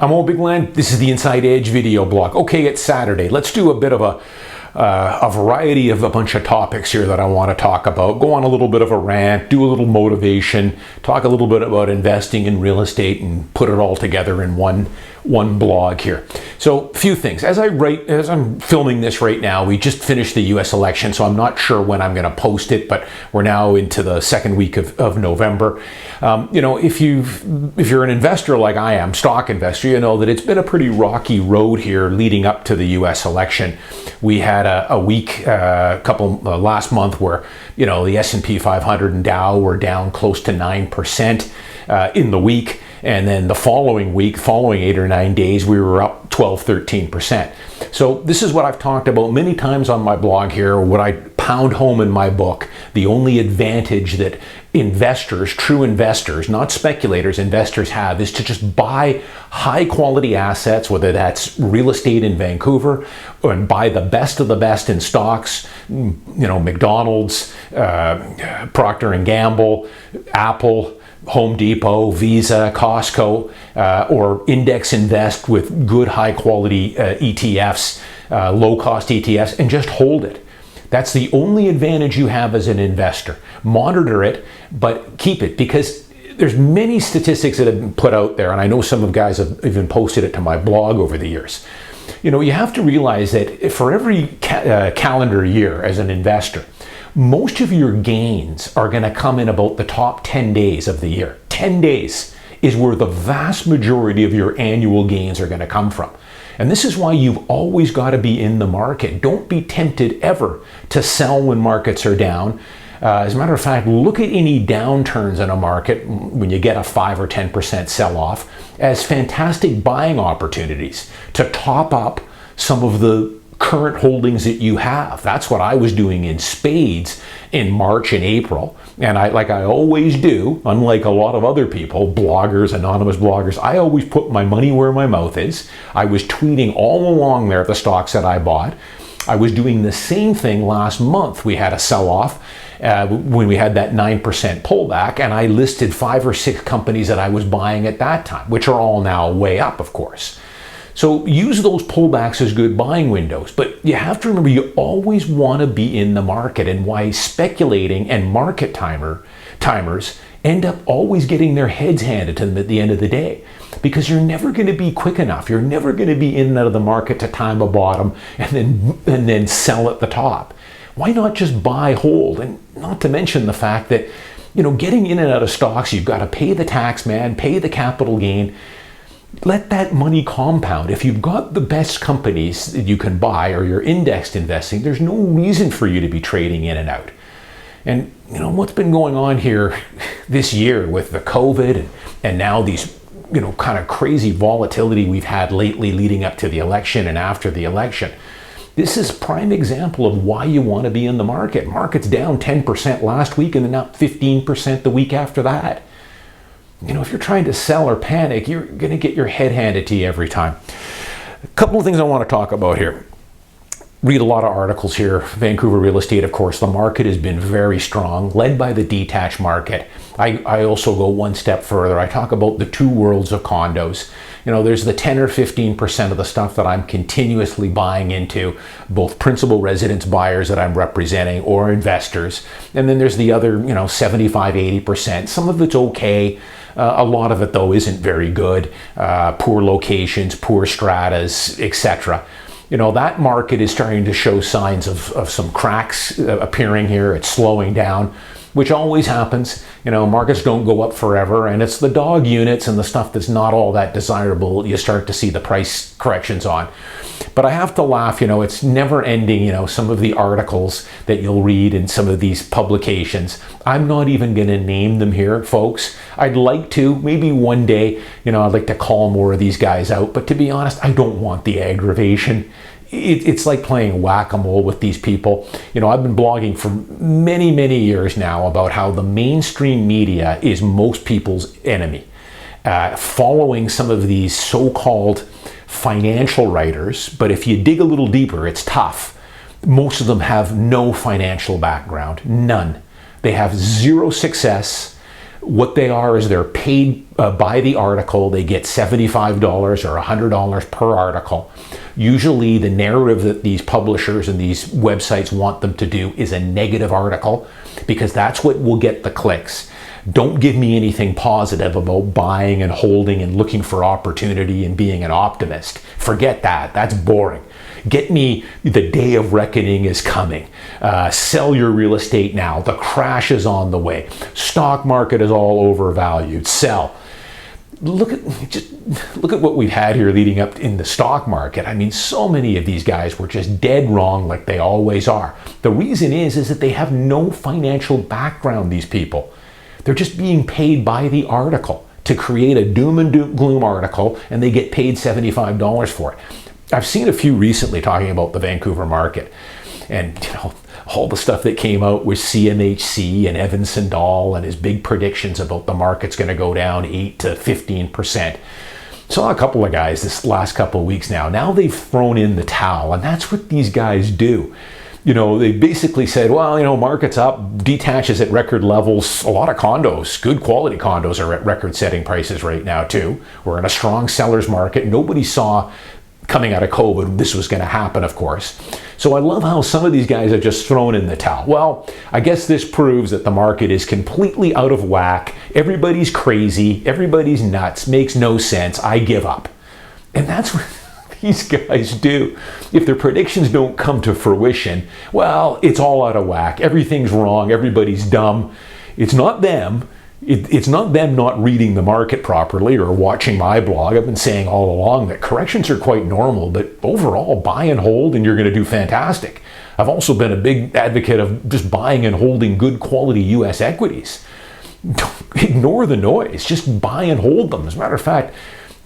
I'm Owen Bigland. This is the Inside Edge video blog. Okay, it's Saturday. Let's do a bit of a variety of a bunch of topics here that I want to talk about. Go on a little bit of a rant, do a little motivation, talk a little bit about investing in real estate, and put it all together in one blog here. So, a few things. As I'm filming this right now, we just finished the U.S. election, so I'm not sure when I'm going to post it, but we're now into the second week of November. If you're an investor like I am, stock investor, you know that it's been a pretty rocky road here leading up to the U.S. election. We had a week, last month where, the S&P 500 and Dow were down close to 9% in the week. And then the following week, following 8 or 9 days, we were up 12, 13%. So this is what I've talked about many times on my blog here, what I pound home in my book. The only advantage that investors, true investors, not speculators, investors have is to just buy high quality assets, whether that's real estate in Vancouver, and buy the best of the best in stocks, Macdonald's, Procter & Gamble, Apple, Home Depot, Visa, Costco, or index invest with good high quality ETFs, low cost ETFs, and just hold it. That's the only advantage you have as an investor. Monitor it, but keep it, because there's many statistics that have been put out there, and I know some of the guys have even posted it to my blog over the years. You have to realize that for every calendar year as an investor, most of your gains are going to come in about the top 10 days of the year. 10 days is where the vast majority of your annual gains are going to come from. And this is why you've always got to be in the market. Don't be tempted ever to sell when markets are down. As a matter of fact, look at any downturns in a market when you get a 5 or 10% sell-off as fantastic buying opportunities to top up some of the current holdings that you have. That's what I was doing in spades in March and April. And like I always do, unlike a lot of other people, bloggers, anonymous bloggers, I always put my money where my mouth is. I was tweeting all along there the stocks that I bought. I was doing the same thing last month. We had a sell-off when we had that 9% pullback, and I listed 5 or 6 companies that I was buying at that time, which are all now way up, of course. So use those pullbacks as good buying windows, but you have to remember you always want to be in the market, and why speculating and market timers end up always getting their heads handed to them at the end of the day, because you're never going to be quick enough. You're never going to be in and out of the market to time a bottom and then sell at the top. Why not just buy, hold? And not to mention the fact that, getting in and out of stocks, you've got to pay the tax man, pay the capital gain. Let that money compound. If you've got the best companies that you can buy, or you're indexed investing, there's no reason for you to be trading in and out. And what's been going on here this year with the COVID and now these kind of crazy volatility we've had lately leading up to the election and after the election. This is a prime example of why you want to be in the market. Market's down 10% last week and then up 15% the week after that. If you're trying to sell or panic, you're going to get your head handed to you every time. A couple of things I want to talk about here. Read a lot of articles here. Vancouver Real Estate, of course, the market has been very strong, led by the detached market. I also go one step further. I talk about the two worlds of condos. There's the 10 or 15% of the stuff that I'm continuously buying into, both principal residence buyers that I'm representing or investors. And then there's the other, 75, 80%. Some of it's okay. A lot of it, though, isn't very good. Poor locations, poor stratas, etc. That market is starting to show signs of some cracks appearing here. It's slowing down, which always happens. Markets don't go up forever, and it's the dog units and the stuff that's not all that desirable you start to see the price corrections on. But I have to laugh, it's never ending, some of the articles that you'll read in some of these publications. I'm not even going to name them here, folks. I'd like to, maybe one day, I'd like to call more of these guys out, but to be honest, I don't want the aggravation. It's like playing whack-a-mole with these people. I've been blogging for many, many years now about how the mainstream media is most people's enemy. Following some of these so-called financial writers, but if you dig a little deeper, it's tough. Most of them have no financial background, none. They have zero success. What they are is they're paid by the article. They get $75 or $100 per article. Usually the narrative that these publishers and these websites want them to do is a negative article, because that's what will get the clicks. Don't give me anything positive about buying and holding and looking for opportunity and being an optimist. Forget that. That's boring. Get me the day of reckoning is coming. Sell your real estate now. The crash is on the way. Stock market is all overvalued. Sell. Look at what we've had here leading up in the stock market. I mean, so many of these guys were just dead wrong, like they always are. The reason is that they have no financial background, these people. They're just being paid by the article to create a doom and gloom article, and they get paid $75 for it. I've seen a few recently talking about the Vancouver market, and all the stuff that came out with CMHC and Evan Sandall and his big predictions about the market's going to go down 8 to 15%. Saw a couple of guys this last couple of weeks now. Now they've thrown in the towel, and that's what these guys do. They basically said, well, market's up, detaches at record levels. A lot of condos, good quality condos, are at record-setting prices right now too. We're in a strong seller's market. Nobody saw coming out of COVID this was going to happen, of course. So I love how some of these guys are just thrown in the towel. Well, I guess this proves that the market is completely out of whack. Everybody's crazy. Everybody's nuts. Makes no sense. I give up. And that's what these guys do. If their predictions don't come to fruition, well, it's all out of whack. Everything's wrong. Everybody's dumb. It's not them. It's not them not reading the market properly or watching my blog. I've been saying all along that corrections are quite normal, but overall, buy and hold and you're going to do fantastic. I've also been a big advocate of just buying and holding good quality US equities. Don't ignore the noise. Just buy and hold them. As a matter of fact,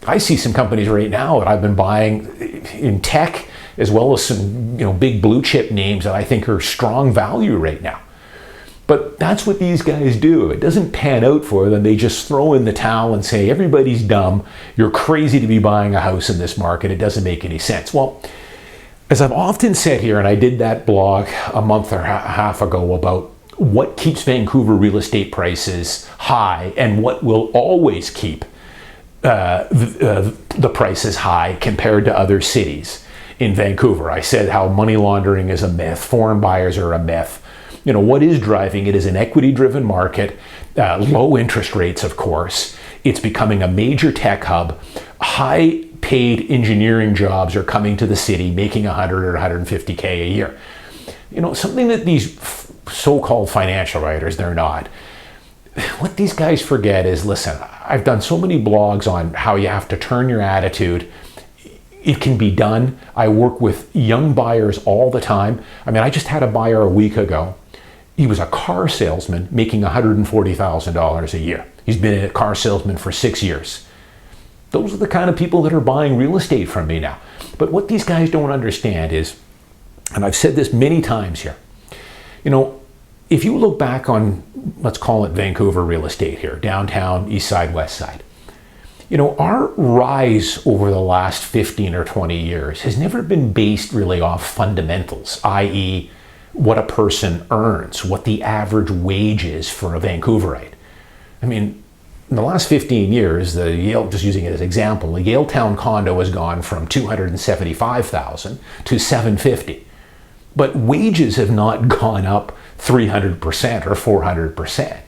I see some companies right now that I've been buying in tech, as well as some big blue chip names that I think are strong value right now. But that's what these guys do. If it doesn't pan out for them, they just throw in the towel and say, everybody's dumb. You're crazy to be buying a house in this market. It doesn't make any sense. Well, as I've often said here, and I did that blog a month or a half ago about what keeps Vancouver real estate prices high and what will always keep the prices high compared to other cities in Vancouver. I said how money laundering is a myth, foreign buyers are a myth. What is driving it is an equity-driven market, low interest rates, of course. It's becoming a major tech hub. High-paid engineering jobs are coming to the city, making $100 or $150K a year. Something that these so-called financial writers, they're not. What these guys forget is, listen, I've done so many blogs on how you have to turn your attitude. It can be done. I work with young buyers all the time. I mean, I just had a buyer a week ago. He was a car salesman making $140,000 a year. He's been a car salesman for 6 years. Those are the kind of people that are buying real estate from me now. But what these guys don't understand is, and I've said this many times here, if you look back on, let's call it Vancouver real estate here, downtown, east side, west side, our rise over the last 15 or 20 years has never been based really off fundamentals, i.e., what a person earns, what the average wage is for a Vancouverite. I mean, in the last 15 years, the Yale, just using it as an example, the Yale Town condo has gone from $275,000 to $750,000. But wages have not gone up 300% or 400%.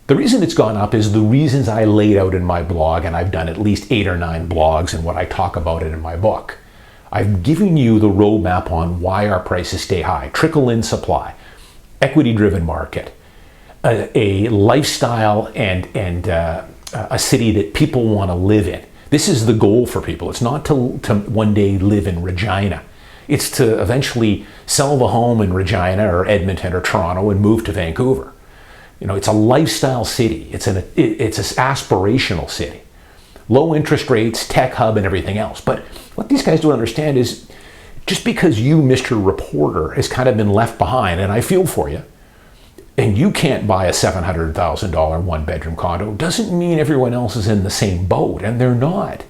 The reason it's gone up is the reasons I laid out in my blog, and I've done at least 8 or 9 blogs and what I talk about it in my book. I've given you the roadmap on why our prices stay high. Trickle-in supply, equity-driven market, a lifestyle and a city that people want to live in. This is the goal for people. It's not to one day live in Regina. It's to eventually sell the home in Regina or Edmonton or Toronto and move to Vancouver. It's a lifestyle city. It's an aspirational city. Low interest rates, tech hub, and everything else. But what these guys don't understand is just because you, Mr. Reporter, has kind of been left behind, and I feel for you, and you can't buy a $700,000 one-bedroom condo, doesn't mean everyone else is in the same boat, and they're not.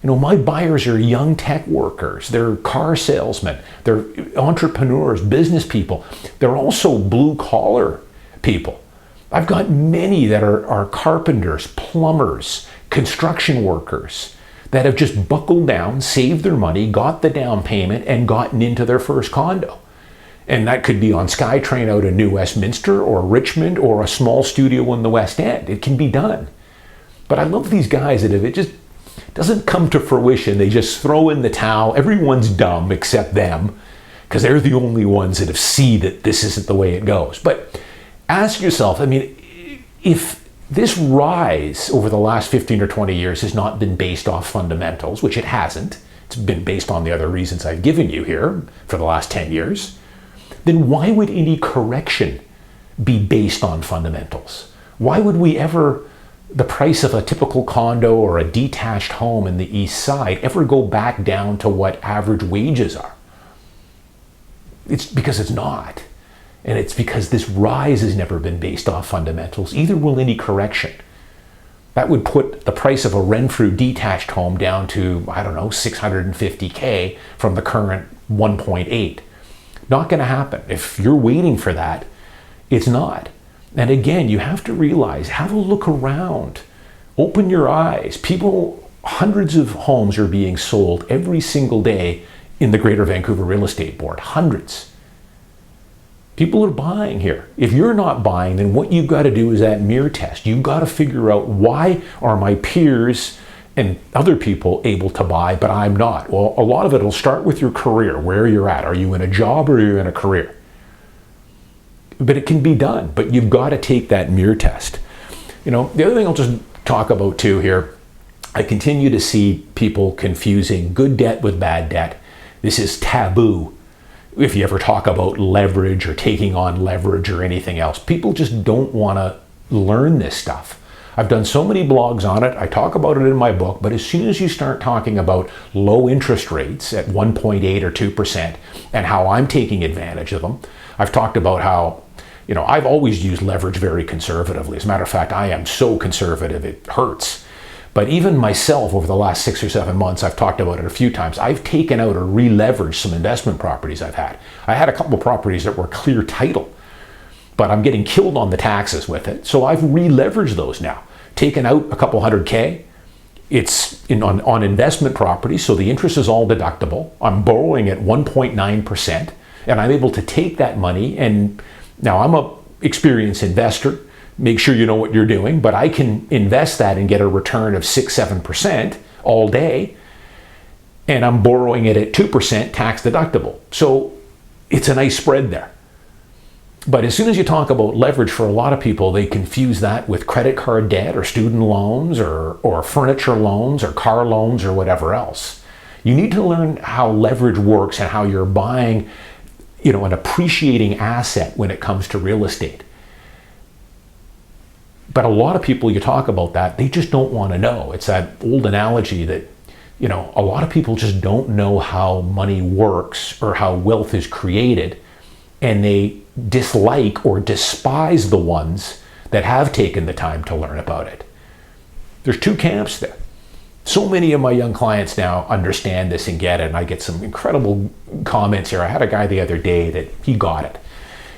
My buyers are young tech workers. They're car salesmen. They're entrepreneurs, business people. They're also blue-collar people. I've got many that are carpenters, plumbers, construction workers that have just buckled down, saved their money, got the down payment, and gotten into their first condo. And that could be on SkyTrain out in New Westminster or Richmond or a small studio in the West End. It can be done. But I love these guys that if it just doesn't come to fruition, they just throw in the towel. Everyone's dumb except them, because they're the only ones that have seen that this isn't the way it goes. But ask yourself, I mean, if this rise over the last 15 or 20 years has not been based off fundamentals, which it hasn't, it's been based on the other reasons I've given you here for the last 10 years, then why would any correction be based on fundamentals? Why would we ever, the price of a typical condo or a detached home in the East Side, ever go back down to what average wages are? It's because it's not. And it's because this rise has never been based off fundamentals. Either will any correction. That would put the price of a Renfrew detached home down to, I don't know, $650K from the current 1.8. Not going to happen. If you're waiting for that, it's not. And again, you have to realize, have a look around. Open your eyes. People, hundreds of homes are being sold every single day in the Greater Vancouver Real Estate Board. Hundreds. People are buying here. If you're not buying, then what you've got to do is that mirror test. You've got to figure out, why are my peers and other people able to buy, but I'm not? Well, a lot of it will start with your career, where you're at. Are you in a job or are you in a career? But it can be done, but you've got to take that mirror test. You know, the other thing I'll just talk about too here, I continue to see people confusing good debt with bad debt. This is taboo. If you ever talk about leverage or taking on leverage or anything else, people just don't want to learn this stuff. I've done so many blogs on it. I talk about it in my book, but as soon as you start talking about low interest rates at 1.8 or 2% and how I'm taking advantage of them, I've talked about how, you know, I've always used leverage very conservatively. As a matter of fact, I am so conservative, it hurts. But even myself, over the last 6 or 7 months, I've talked about it a few times, I've taken out or re-leveraged some investment properties I've had. I had a couple of properties that were clear title, but I'm getting killed on the taxes with it. So I've re-leveraged those now, taken out a couple $100K. It's on investment properties, so the interest is all deductible. I'm borrowing at 1.9%, and I'm able to take that money. And now I'm a experienced investor. Make sure you know what you're doing, but I can invest that and get a return of 6-7% all day, and I'm borrowing it at 2% tax deductible. So it's a nice spread there. But as soon as you talk about leverage, for a lot of people, they confuse that with credit card debt or student loans or furniture loans or car loans or whatever else. You need to learn how leverage works and how you're buying, you know, an appreciating asset when it comes to real estate. But a lot of people, you talk about that, they just don't want to know. It's that old analogy that, you know, a lot of people just don't know how money works or how wealth is created, and they dislike or despise the ones that have taken the time to learn about it. There's two camps there. So many of my young clients now understand this and get it, and I get some incredible comments here. I had a guy the other day that he got it.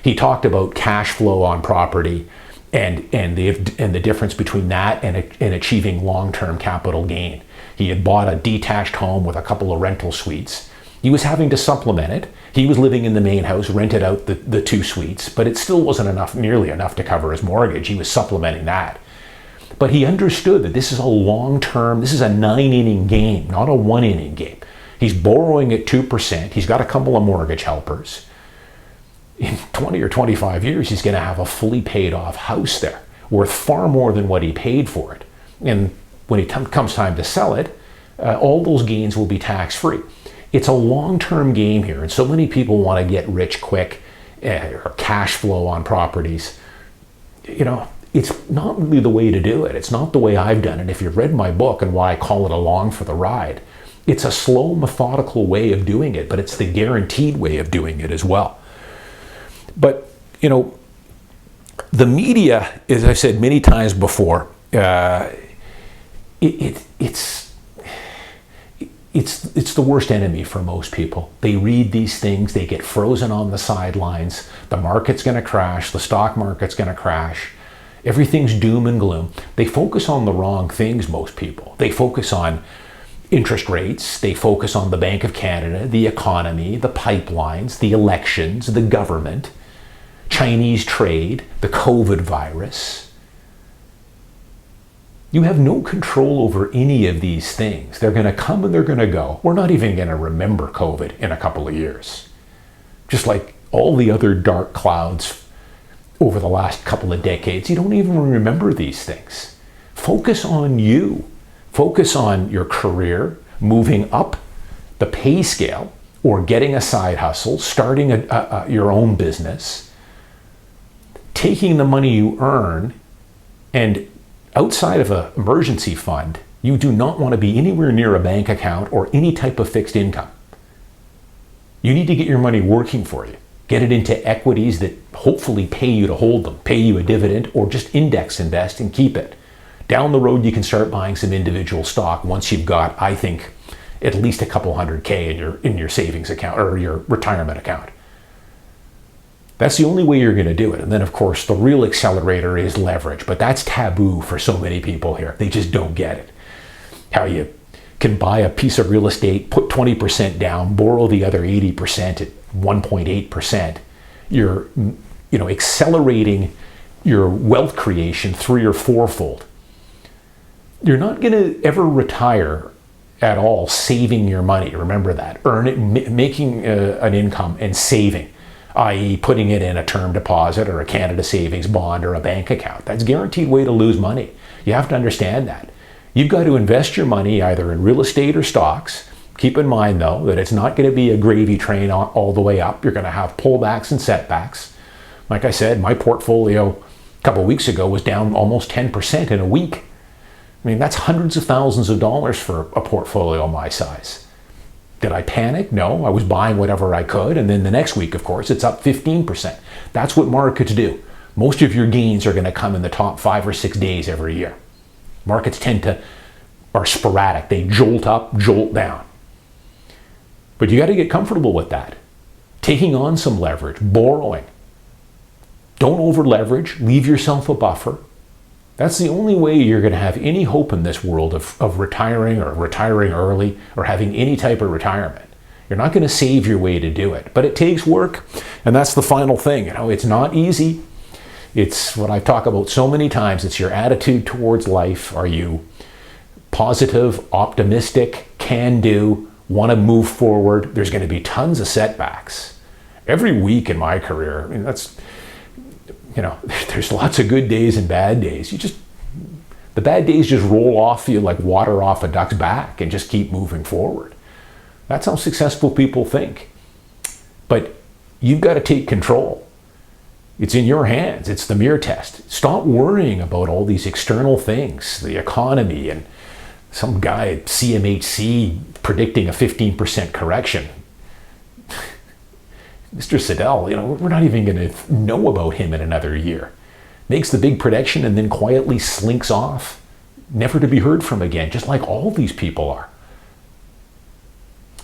He talked about cash flow on property and the difference between that and achieving long-term capital gain. He had bought a detached home with a couple of rental suites. He was having to supplement it. He was living in the main house, rented out the 2 suites, but it still wasn't nearly enough to cover his mortgage. He was supplementing that. But he understood that this is a long-term, this is a 9-inning game, not a 1-inning game. He's borrowing at 2%. He's got a couple of mortgage helpers. In 20 or 25 years, he's going to have a fully paid off house there, worth far more than what he paid for it. And when it comes time to sell it, all those gains will be tax-free. It's a long-term game here, and so many people want to get rich quick or cash flow on properties. You know, it's not really the way to do it. It's not the way I've done it. If you've read my book and why I call it Along for the Ride, it's a slow, methodical way of doing it, but it's the guaranteed way of doing it as well. But, you know, the media, as I've said many times before, it's the worst enemy for most people. They read these things, they get frozen on the sidelines. The market's going to crash, the stock market's going to crash. Everything's doom and gloom. They focus on the wrong things, most people. They focus on interest rates. They focus on the Bank of Canada, the economy, the pipelines, the elections, the government, Chinese trade, the COVID virus. You have no control over any of these things. They're going to come and they're going to go. We're not even going to remember COVID in a couple of years. Just like all the other dark clouds over the last couple of decades, you don't even remember these things. Focus on you. Focus on your career, moving up the pay scale, or getting a side hustle, starting your own business, taking the money you earn, and outside of an emergency fund, you do not want to be anywhere near a bank account or any type of fixed income. You need to get your money working for you. Get it into equities that hopefully pay you to hold them, pay you a dividend, or just index invest and keep it. Down the road, you can start buying some individual stock once you've got, I think, at least a couple $100K in your savings account or your retirement account. That's the only way you're going to do it. And then, of course, the real accelerator is leverage, but that's taboo for so many people here. They just don't get it. How you can buy a piece of real estate, put 20% down, borrow the other 80% at 1.8%. You're, accelerating your wealth creation 3 or 4-fold. You're not going to ever retire at all saving your money. Remember that. Making an income and saving, i.e. putting it in a term deposit or a Canada savings bond or a bank account. That's a guaranteed way to lose money. You have to understand that. You've got to invest your money either in real estate or stocks. Keep in mind, though, that it's not going to be a gravy train all the way up. You're going to have pullbacks and setbacks. Like I said, my portfolio a couple of weeks ago was down almost 10% in a week. I mean, that's hundreds of thousands of dollars for a portfolio my size. Did I panic? No, I was buying whatever I could. And then the next week, of course, it's up 15%. That's what markets do. Most of your gains are going to come in the top 5 or 6 days every year. Markets are sporadic. They jolt up, jolt down. But you got to get comfortable with that. Taking on some leverage, borrowing. Don't over leverage. Leave yourself a buffer. That's the only way you're going to have any hope in this world of retiring or retiring early or having any type of retirement. You're not going to save your way to do it, but it takes work. And that's the final thing. It's not easy. It's what I've talked about so many times. It's your attitude towards life. Are you positive, optimistic, can do, want to move forward? There's going to be tons of setbacks. Every week in my career, I mean, there's lots of good days and bad days. The bad days just roll off you like water off a duck's back and just keep moving forward. That's how successful people think. But you've got to take control. It's in your hands. It's the mirror test. Stop worrying about all these external things, the economy, and some guy at CMHC predicting a 15% correction. Mr. Siddell, we're not even going to know about him in another year. Makes the big prediction and then quietly slinks off, never to be heard from again, just like all these people are.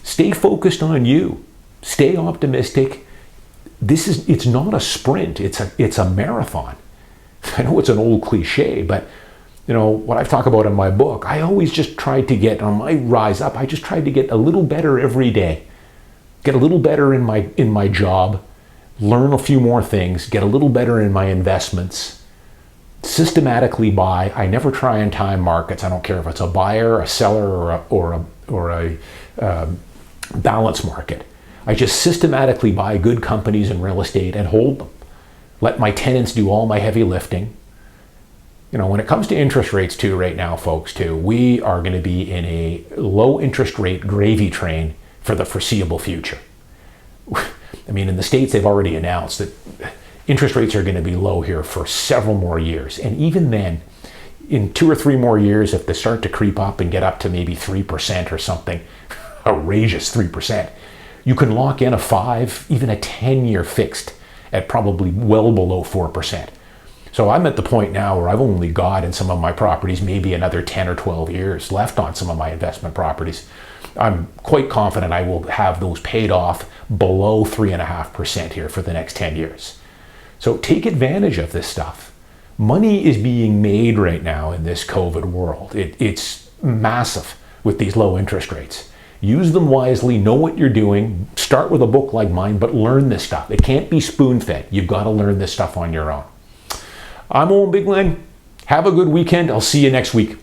Stay focused on you. Stay optimistic. It's not a sprint, it's a marathon. I know it's an old cliche, but what I've talked about in my book, I always just tried to get, on my rise up, I just tried to get a little better every day. Get a little better in my job, learn a few more things, get a little better in my investments, systematically buy. I never try and time markets. I don't care if it's a buyer, a seller, or a balance market. I just systematically buy good companies in real estate and hold them. Let my tenants do all my heavy lifting. When it comes to interest rates too, right now, folks, too, we are going to be in a low interest rate gravy train for the foreseeable future. I mean, in the States, they've already announced that interest rates are going to be low here for several more years. And even then, in 2 or 3 more years, if they start to creep up and get up to maybe 3% or something, outrageous 3%, you can lock in a 5, even a 10-year fixed at probably well below 4%. So I'm at the point now where I've only got in some of my properties maybe another 10 or 12 years left on some of my investment properties. I'm quite confident I will have those paid off below 3.5% here for the next 10 years. So take advantage of this stuff. Money is being made right now in this COVID world. It's massive with these low interest rates. Use them wisely, know what you're doing, start with a book like mine, but learn this stuff. It can't be spoon-fed. You've got to learn this stuff on your own. I'm Owen Bigland. Have a good weekend. I'll see you next week.